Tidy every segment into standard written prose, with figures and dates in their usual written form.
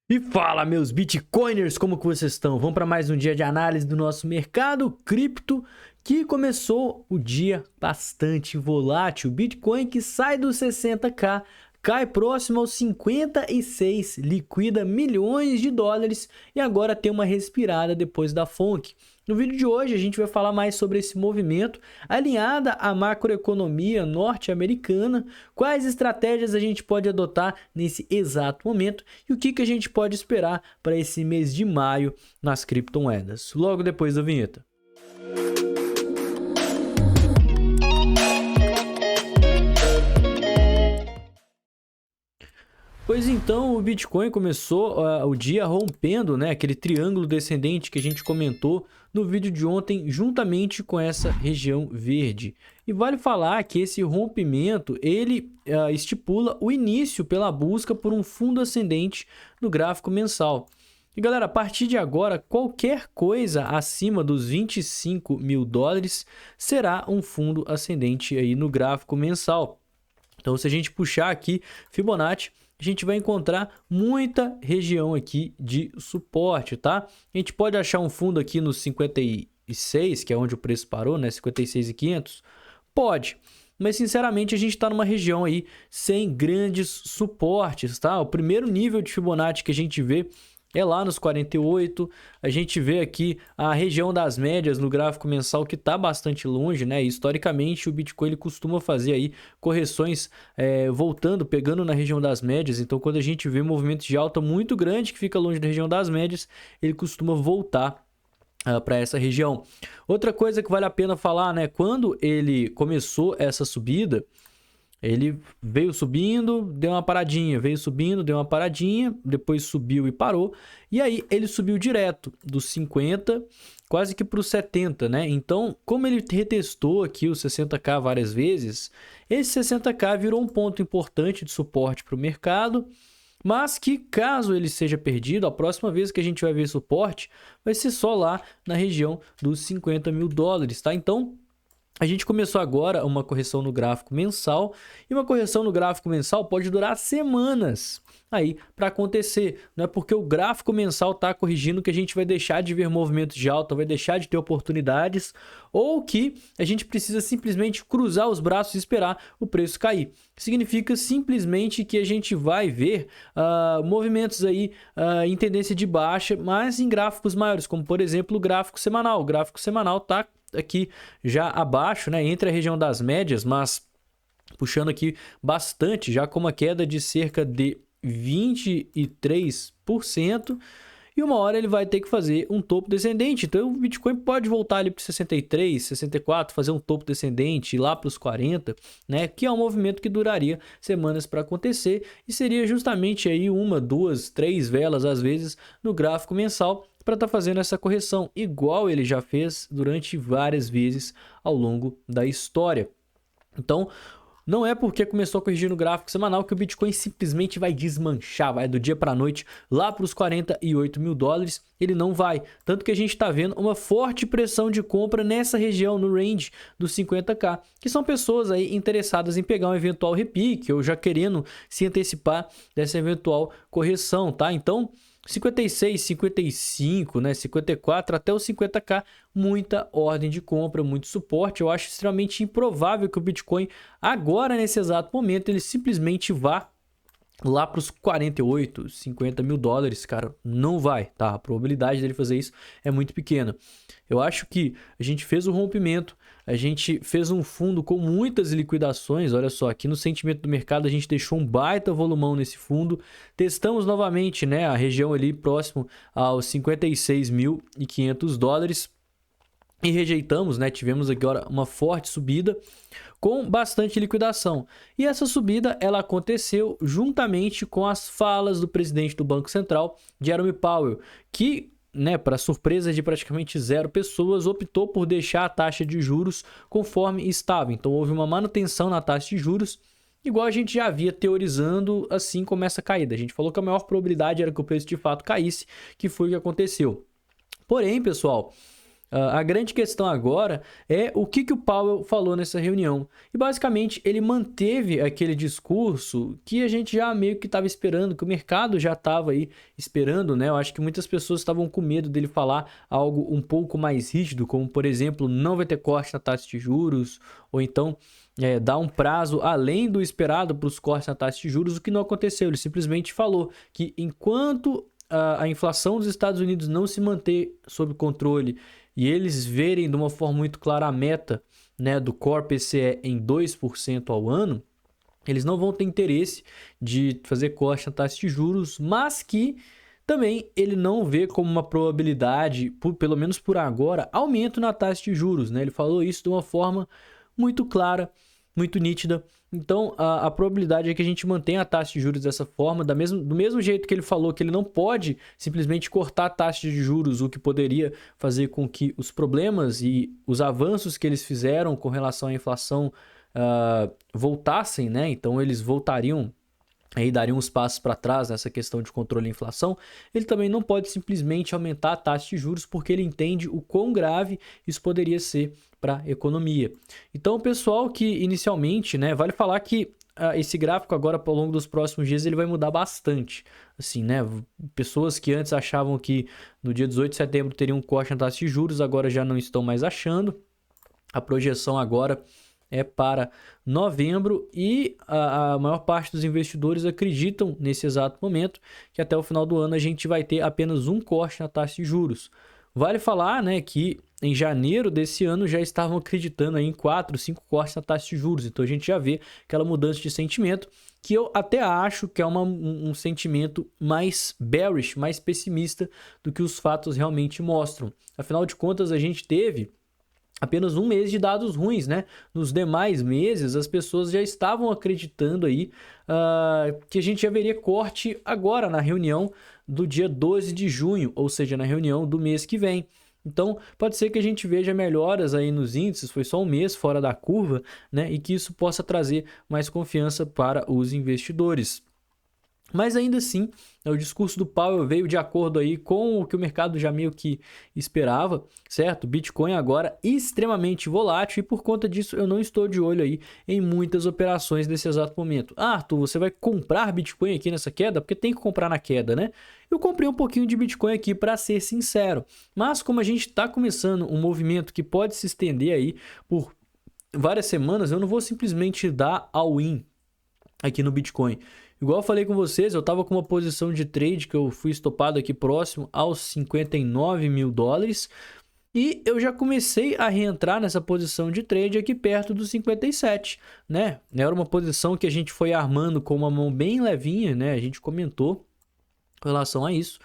E fala, meus Bitcoiners, como que vocês estão? Vamos para mais um dia de análise do nosso mercado cripto, que começou o dia bastante volátil. Bitcoin que sai dos 60k, cai próximo aos 56, liquida milhões de dólares e agora tem uma respirada depois da FONC. No vídeo de hoje a gente vai falar mais sobre esse movimento alinhada à macroeconomia norte-americana, quais estratégias a gente pode adotar nesse exato momento e o que a gente pode esperar para esse mês de maio nas criptomoedas. Logo depois da vinheta. Pois então, o Bitcoin começou o dia rompendo, né, aquele triângulo descendente que a gente comentou no vídeo de ontem, juntamente com essa região verde. E vale falar que esse rompimento, ele estipula o início pela busca por um fundo ascendente no gráfico mensal. E galera, a partir de agora, qualquer coisa acima dos 25 mil dólares será um fundo ascendente aí no gráfico mensal. Então, se a gente puxar aqui Fibonacci, a gente vai encontrar muita região aqui de suporte, tá? A gente pode achar um fundo aqui no 56, que é onde o preço parou, né? 56.500? Pode. Mas, sinceramente, a gente está numa região aí sem grandes suportes, tá? O primeiro nível de Fibonacci que a gente vê é lá nos 48, a gente vê aqui a região das médias no gráfico mensal que está bastante longe, né? Historicamente, o Bitcoin ele costuma fazer aí correções voltando, pegando na região das médias. Então, quando a gente vê movimentos de alta muito grande que fica longe da região das médias, ele costuma voltar para essa região. Outra coisa que vale a pena falar, né? Quando ele começou essa subida, ele veio subindo, deu uma paradinha, veio subindo, deu uma paradinha, depois subiu e parou. E aí ele subiu direto dos 50 quase que para os 70, né? Então, como ele retestou aqui os 60k várias vezes, esse 60k virou um ponto importante de suporte para o mercado, mas que caso ele seja perdido, a próxima vez que a gente vai ver suporte vai ser só lá na região dos 50 mil dólares, tá? Então, a gente começou agora uma correção no gráfico mensal e uma correção no gráfico mensal pode durar semanas aí para acontecer. Não é porque o gráfico mensal está corrigindo que a gente vai deixar de ver movimentos de alta, vai deixar de ter oportunidades ou que a gente precisa simplesmente cruzar os braços e esperar o preço cair. Significa simplesmente que a gente vai ver movimentos aí em tendência de baixa, mas em gráficos maiores, como por exemplo o gráfico semanal. O gráfico semanal está aqui já abaixo, né, entre a região das médias, mas puxando aqui bastante, já com uma queda de cerca de 23%, e uma hora ele vai ter que fazer um topo descendente. Então o Bitcoin pode voltar ali para 63, 64, fazer um topo descendente, ir lá para os 40, né? Que é um movimento que duraria semanas para acontecer e seria justamente aí uma, duas, três velas às vezes no gráfico mensal para estar fazendo essa correção, igual ele já fez durante várias vezes ao longo da história. Então, não é porque começou a corrigir no gráfico semanal que o Bitcoin simplesmente vai desmanchar, vai do dia para a noite lá para os 48 mil dólares, ele não vai. Tanto que a gente está vendo uma forte pressão de compra nessa região, no range dos 50k, que são pessoas aí interessadas em pegar um eventual repique ou já querendo se antecipar dessa eventual correção, tá? Então, 56, 55, né, 54 até os 50k, muita ordem de compra, muito suporte. Eu acho extremamente improvável que o Bitcoin agora, nesse exato momento, ele simplesmente vá lá para os 48, 50 mil dólares, cara. Não vai, tá? A probabilidade dele fazer isso é muito pequena. Eu acho que a gente fez o rompimento, a gente fez um fundo com muitas liquidações. Olha só, aqui no sentimento do mercado a gente deixou um baita volumão nesse fundo. Testamos novamente, né, a região ali próximo aos 56.500 dólares e rejeitamos, né? Tivemos agora uma forte subida com bastante liquidação. E essa subida ela aconteceu juntamente com as falas do presidente do Banco Central, Jerome Powell, que, né, para surpresa de praticamente zero pessoas, optou por deixar a taxa de juros conforme estava. Então houve uma manutenção na taxa de juros, igual a gente já havia teorizando assim como essa caída. A gente falou que a maior probabilidade era que o preço de fato caísse, que foi o que aconteceu. Porém, pessoal, A grande questão agora é o que o Powell falou nessa reunião. E basicamente ele manteve aquele discurso que a gente já meio que estava esperando, que o mercado já estava aí esperando, né? Eu acho que muitas pessoas estavam com medo dele falar algo um pouco mais rígido, como por exemplo, não vai ter corte na taxa de juros, ou então dar um prazo além do esperado para os cortes na taxa de juros, o que não aconteceu. Ele simplesmente falou que enquanto a inflação dos Estados Unidos não se manter sob controle e eles verem de uma forma muito clara a meta, né, do Core PCE em 2% ao ano, eles não vão ter interesse de fazer corte na taxa de juros, mas que também ele não vê como uma probabilidade, pelo menos por agora, aumento na taxa de juros, né? Ele falou isso de uma forma muito clara, muito nítida. Então, a probabilidade é que a gente mantenha a taxa de juros dessa forma, do mesmo jeito que ele falou que ele não pode simplesmente cortar a taxa de juros, o que poderia fazer com que os problemas e os avanços que eles fizeram com relação à inflação voltassem, né? Então, eles voltariam aí dariam uns passos para trás nessa questão de controle da inflação. Ele também não pode simplesmente aumentar a taxa de juros porque ele entende o quão grave isso poderia ser para a economia. Então, o pessoal que inicialmente, né, vale falar que esse gráfico agora ao longo dos próximos dias ele vai mudar bastante. Assim, né, pessoas que antes achavam que no dia 18 de setembro teria um corte na taxa de juros, agora já não estão mais achando. A projeção agora é para novembro e a maior parte dos investidores acreditam nesse exato momento que até o final do ano a gente vai ter apenas um corte na taxa de juros. Vale falar, né, que em janeiro desse ano já estavam acreditando aí em 4, 5 cortes na taxa de juros. Então a gente já vê aquela mudança de sentimento que eu até acho que é um sentimento mais bearish, mais pessimista do que os fatos realmente mostram. Afinal de contas, a gente teve apenas um mês de dados ruins, né? Nos demais meses, as pessoas já estavam acreditando aí que a gente já veria corte agora na reunião do dia 12 de junho, ou seja, na reunião do mês que vem. Então, pode ser que a gente veja melhoras aí nos índices, foi só um mês fora da curva, né? E que isso possa trazer mais confiança para os investidores. Mas ainda assim, o discurso do Powell veio de acordo aí com o que o mercado já meio que esperava, certo? Bitcoin agora extremamente volátil e por conta disso eu não estou de olho aí em muitas operações nesse exato momento. Ah, Arthur, você vai comprar Bitcoin aqui nessa queda? Porque tem que comprar na queda, né? Eu comprei um pouquinho de Bitcoin aqui para ser sincero, mas como a gente está começando um movimento que pode se estender aí por várias semanas, eu não vou simplesmente dar all-in aqui no Bitcoin. Igual eu falei com vocês, eu estava com uma posição de trade que eu fui estopado aqui próximo aos 59 mil dólares. E eu já comecei a reentrar nessa posição de trade aqui perto dos 57, né? Era uma posição que a gente foi armando com uma mão bem levinha, né? A gente comentou com relação a isso.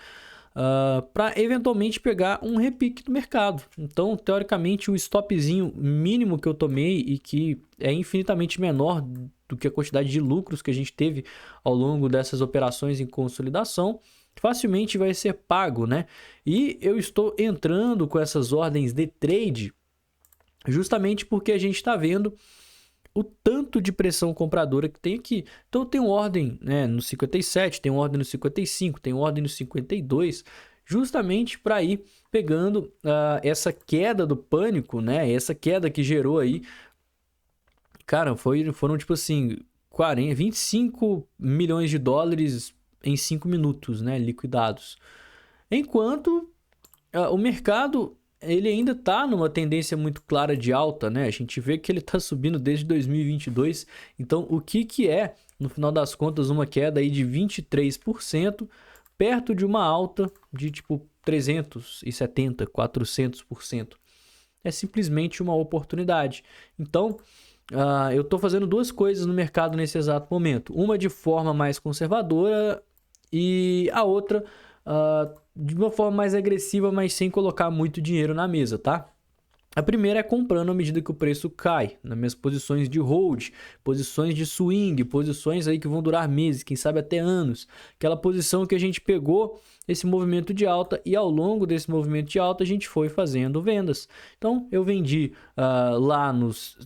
Para eventualmente pegar um repique do mercado. Então, teoricamente, o stopzinho mínimo que eu tomei e que é infinitamente menor do que a quantidade de lucros que a gente teve ao longo dessas operações em consolidação, facilmente vai ser pago, né? E eu estou entrando com essas ordens de trade justamente porque a gente está vendo o tanto de pressão compradora que tem aqui. Então tem uma ordem, né, no 57, tem uma ordem no 55, tem uma ordem no 52, justamente para ir pegando essa queda do pânico, né? Essa queda que gerou aí, cara, foram tipo assim, 25 milhões de dólares em 5 minutos, né, liquidados. Enquanto o mercado ele ainda está numa tendência muito clara de alta, né? A gente vê que ele está subindo desde 2022. Então, o que é, no final das contas, uma queda aí de 23%, perto de uma alta de tipo 370%, 400%. É simplesmente uma oportunidade. Então, eu estou fazendo duas coisas no mercado nesse exato momento. Uma de forma mais conservadora e a outra de uma forma mais agressiva, mas sem colocar muito dinheiro na mesa, tá? A primeira é comprando à medida que o preço cai, nas minhas posições de hold, posições de swing, posições aí que vão durar meses, quem sabe até anos. Aquela posição que a gente pegou esse movimento de alta e ao longo desse movimento de alta a gente foi fazendo vendas. Então eu vendi lá nos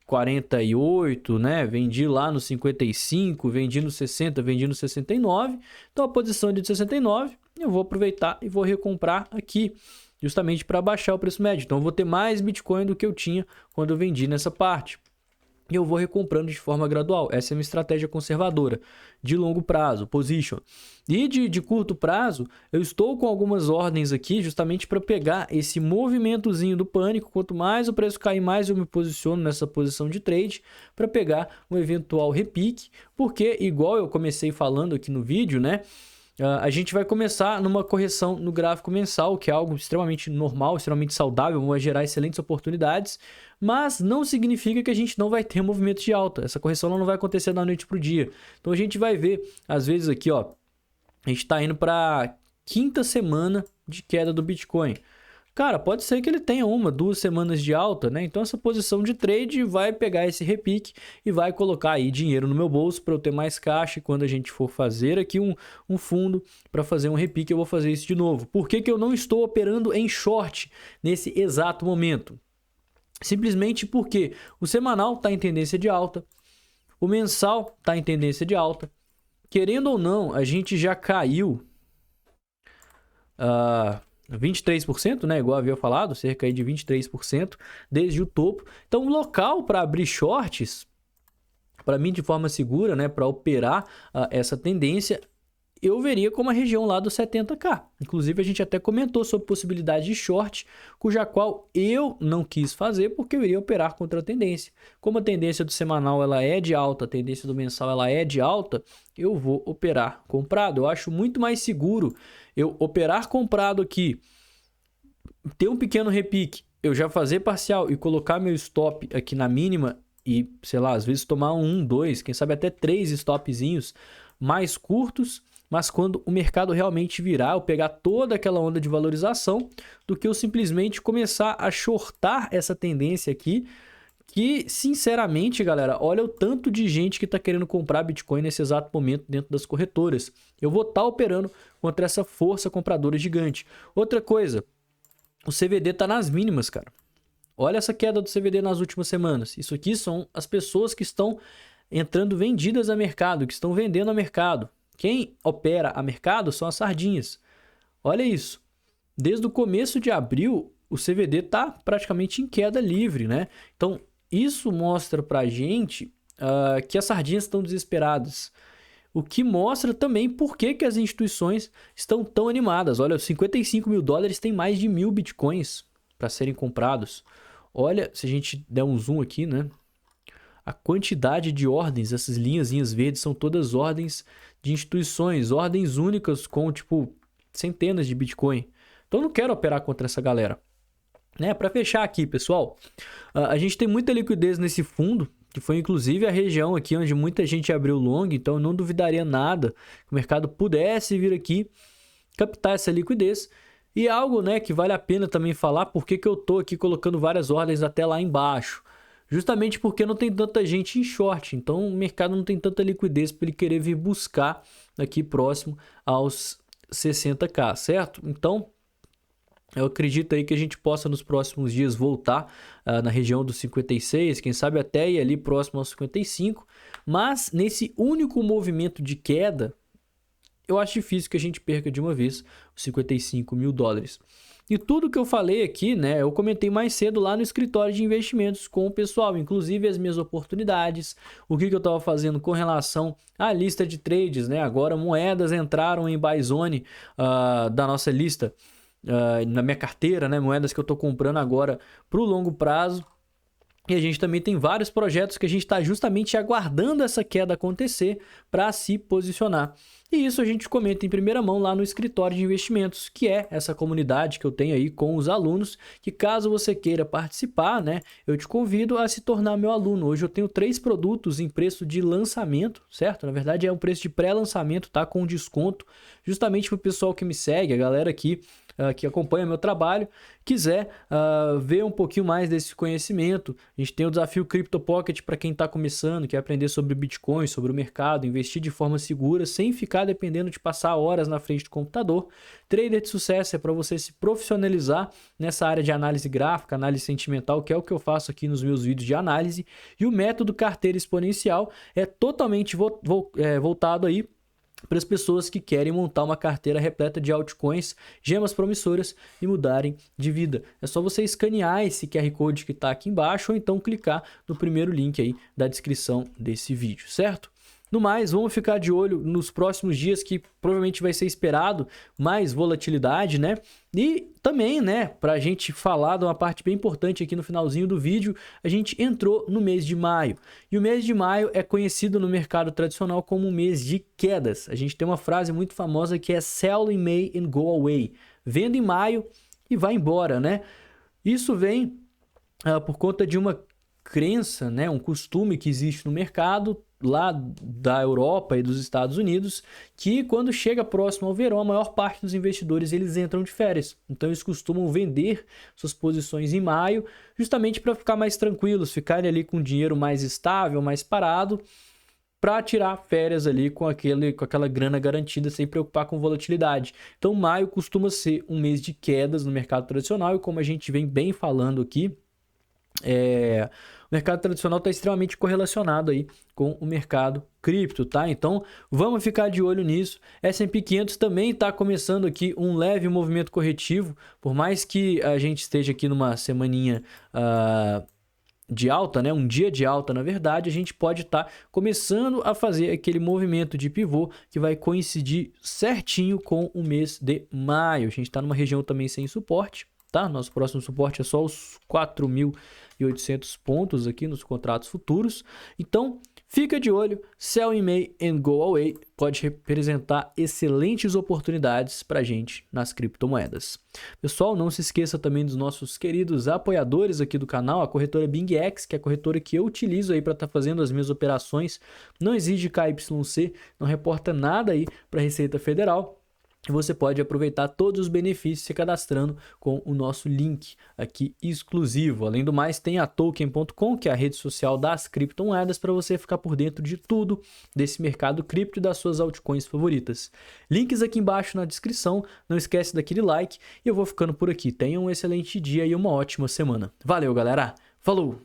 48, né? Vendi lá no 55, vendi no 60, vendi no 69. Então a posição de 69 eu vou aproveitar e vou recomprar aqui. justamente para baixar o preço médio. Então eu vou ter mais Bitcoin do que eu tinha quando eu vendi nessa parte. E eu vou recomprando de forma gradual. Essa é a minha estratégia conservadora, de longo prazo, position. E de curto prazo, eu estou com algumas ordens aqui justamente para pegar esse movimentozinho do pânico. Quanto mais o preço cair, mais eu me posiciono nessa posição de trade para pegar um eventual repique. Porque, igual eu comecei falando aqui no vídeo, né? A gente vai começar numa correção no gráfico mensal, que é algo extremamente normal, extremamente saudável, vai gerar excelentes oportunidades, mas não significa que a gente não vai ter movimento de alta. Essa correção não vai acontecer da noite para o dia. Então a gente vai ver, às vezes aqui, ó, a gente está indo para a quinta semana de queda do Bitcoin. Cara, pode ser que ele tenha 1, 2 semanas de alta, né? Então essa posição de trade vai pegar esse repique e vai colocar aí dinheiro no meu bolso para eu ter mais caixa. E quando a gente for fazer aqui um fundo para fazer um repique, eu vou fazer isso de novo. Por que que eu não estou operando em short nesse exato momento? Simplesmente porque o semanal está em tendência de alta, o mensal está em tendência de alta. Querendo ou não, a gente já caiu 23%, né? Igual havia falado, cerca aí de 23% desde o topo. Então, o local para abrir shorts, para mim de forma segura, né? Para operar essa tendência, eu veria como a região lá do 70k. Inclusive, a gente até comentou sobre possibilidade de short, cuja qual eu não quis fazer porque eu iria operar contra a tendência. Como a tendência do semanal ela é de alta, a tendência do mensal ela é de alta, eu vou operar comprado. Eu acho muito mais seguro eu operar comprado aqui, ter um pequeno repique, eu já fazer parcial e colocar meu stop aqui na mínima e, sei lá, às vezes tomar 1, 2, quem sabe até 3 stopzinhos mais curtos, mas quando o mercado realmente virar, eu pegar toda aquela onda de valorização, do que eu simplesmente começar a shortar essa tendência aqui, que, sinceramente, galera, olha o tanto de gente que está querendo comprar Bitcoin nesse exato momento dentro das corretoras. Eu vou estar operando contra essa força compradora gigante. Outra coisa, o CVD está nas mínimas, cara. Olha essa queda do CVD nas últimas semanas. Isso aqui são as pessoas que estão entrando vendidas a mercado, que estão vendendo a mercado. Quem opera a mercado são as sardinhas. Olha isso. Desde o começo de abril, o CVD está praticamente em queda livre, né? Então, isso mostra pra gente que as sardinhas estão desesperadas. O que mostra também por que as instituições estão tão animadas. Olha, 55 mil dólares tem mais de 1.000 bitcoins para serem comprados. Olha, se a gente der um zoom aqui, né? A quantidade de ordens, essas linhazinhas verdes são todas ordens de instituições, ordens únicas com, tipo, centenas de Bitcoin. Então eu não quero operar contra essa galera. Né? Para fechar aqui, pessoal, a gente tem muita liquidez nesse fundo, que foi inclusive a região aqui onde muita gente abriu long, então eu não duvidaria nada que o mercado pudesse vir aqui, captar essa liquidez. E algo, né, que vale a pena também falar, porque que eu tô aqui colocando várias ordens até lá embaixo. Justamente porque não tem tanta gente em short, então o mercado não tem tanta liquidez para ele querer vir buscar aqui próximo aos 60k, certo? Então, eu acredito aí que a gente possa nos próximos dias voltar na região dos 56, quem sabe até ir ali próximo aos 55, mas nesse único movimento de queda, eu acho difícil que a gente perca de uma vez os 55 mil dólares. E tudo que eu falei aqui, né, eu comentei mais cedo lá no escritório de investimentos com o pessoal, inclusive as minhas oportunidades, o que eu estava fazendo com relação à lista de trades, né? Agora moedas entraram em buy zone da nossa lista, na minha carteira, né? Moedas que eu estou comprando agora para o longo prazo. E a gente também tem vários projetos que a gente está justamente aguardando essa queda acontecer para se posicionar. E isso a gente comenta em primeira mão lá no escritório de investimentos, que é essa comunidade que eu tenho aí com os alunos, que caso você queira participar, né, eu te convido a se tornar meu aluno. Hoje eu tenho 3 produtos em preço de lançamento, certo? Na verdade é um preço de pré-lançamento, tá? Com desconto, justamente para o pessoal que me segue, a galera aqui que acompanha meu trabalho, quiser ver um pouquinho mais desse conhecimento. A gente tem o desafio Crypto Pocket para quem está começando, quer aprender sobre Bitcoin, sobre o mercado, investir de forma segura, sem ficar dependendo de passar horas na frente do computador. Trader de sucesso é para você se profissionalizar nessa área de análise gráfica, análise sentimental, que é o que eu faço aqui nos meus vídeos de análise. E o método carteira exponencial é totalmente voltado aí para as pessoas que querem montar uma carteira repleta de altcoins, gemas promissoras e mudarem de vida. É só você escanear esse QR Code que está aqui embaixo ou então clicar no primeiro link aí da descrição desse vídeo, certo? No mais, vamos ficar de olho nos próximos dias, que provavelmente vai ser esperado mais volatilidade, né? E também, né, para a gente falar de uma parte bem importante aqui no finalzinho do vídeo, a gente entrou no mês de maio. E o mês de maio é conhecido no mercado tradicional como um mês de quedas. A gente tem uma frase muito famosa que é "Sell in May and go away". Venda em maio e vai embora, né? Isso vem por conta de uma crença, né, um costume que existe no mercado lá da Europa e dos Estados Unidos, que quando chega próximo ao verão, a maior parte dos investidores eles entram de férias. Então eles costumam vender suas posições em maio, justamente para ficar mais tranquilos, ficarem ali com dinheiro mais estável, mais parado, para tirar férias ali com aquela grana garantida, sem preocupar com volatilidade. Então maio costuma ser um mês de quedas no mercado tradicional, e como a gente vem bem falando aqui, o mercado tradicional está extremamente correlacionado aí com o mercado cripto, tá? Então vamos ficar de olho nisso. S&P 500 também está começando aqui um leve movimento corretivo, por mais que a gente esteja aqui numa semaninha de alta, né? Um dia de alta, na verdade, a gente pode estar começando a fazer aquele movimento de pivô que vai coincidir certinho com o mês de maio. A gente está numa região também sem suporte, tá? Nosso próximo suporte é só os 4.800 pontos aqui nos contratos futuros. Então, fica de olho. Sell in May and go away pode representar excelentes oportunidades para a gente nas criptomoedas. Pessoal, não se esqueça também dos nossos queridos apoiadores aqui do canal, a corretora BingX, que é a corretora que eu utilizo aí para estar fazendo as minhas operações. Não exige KYC, não reporta nada aí para a Receita Federal. Você pode aproveitar todos os benefícios se cadastrando com o nosso link aqui exclusivo. Além do mais, tem a Token.com, que é a rede social das criptomoedas, para você ficar por dentro de tudo desse mercado cripto e das suas altcoins favoritas. Links aqui embaixo na descrição. Não esquece daquele like e eu vou ficando por aqui. Tenha um excelente dia e uma ótima semana. Valeu, galera! Falou!